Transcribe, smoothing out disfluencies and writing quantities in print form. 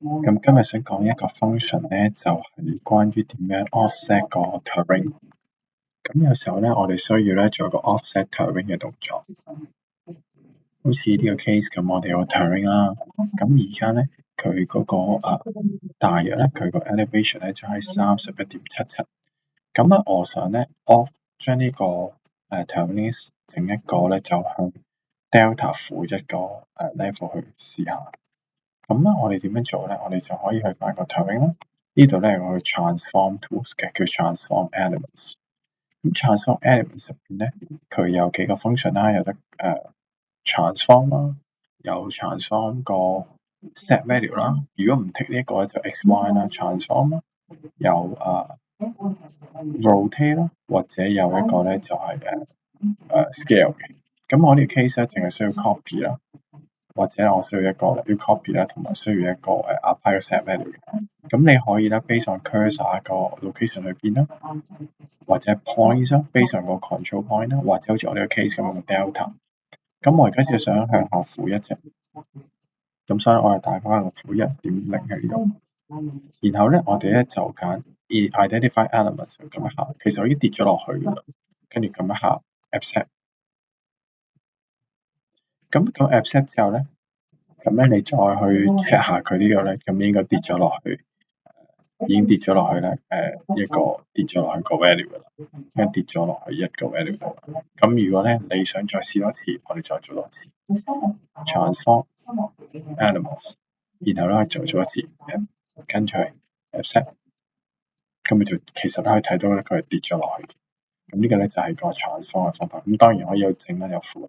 咁今日想講一個 function 咧，就係關於點樣 offset 個 terrain。咁有時候咧，我哋需要咧做一個 offset terrain 嘅動作。好似呢個 case 咁，我哋有個 terrain 啦。咁而家咧，佢嗰個大約咧，佢個 elevation 咧就係31.77。咁啊，我想咧將呢個terrain 整一個咧，就向 delta 負一個level 去試下。咁我哋點樣做咧？我哋就可以去返個 terrain 啦。呢度咧有個 transform tools 嘅，叫 transform elements。咁 transform elements 入邊咧，佢有幾個 function 啦，有得transform 啦，有 transform 個 set value 啦。如果唔 take 呢一個咧，就 xy 啦，transform 啦，有rotate 啦，或者有一個咧就係scale 嘅。咁我呢個 case 咧，淨係需要 copy 啦。或者我需要一個要 copy 啦，同埋需要一個apply 嘅 set value 嘅。咁你可以啦 based on cursor 個 location 去邊啦，或者 points 啦 based on 個 control point 啦，或者好似我呢個 case 咁用 delta。咁我而家就想向下負一啫，咁所以我就帶翻個負1.0喺呢度。然後咧，我哋咧就揀 identify elements 撳一下，其實我已經跌咗落去㗎啦，跟住撳一下 accept。咁 accept 之後咧。咁咧，你再去 check 下佢呢個咧，咁應該跌咗落去，已經跌咗落去咧，一個跌咗落去個 value 㗎啦，已經跌咗落去一個 value 度。咁如果咧你想再試多次，我哋再做多次 transform elements，然後咧再做一次，跟住 accept，咁你就其實可以睇到咧佢係跌咗落去。咁呢個咧就係個 transform 嘅方法。咁當然可以有正啦，有負啦。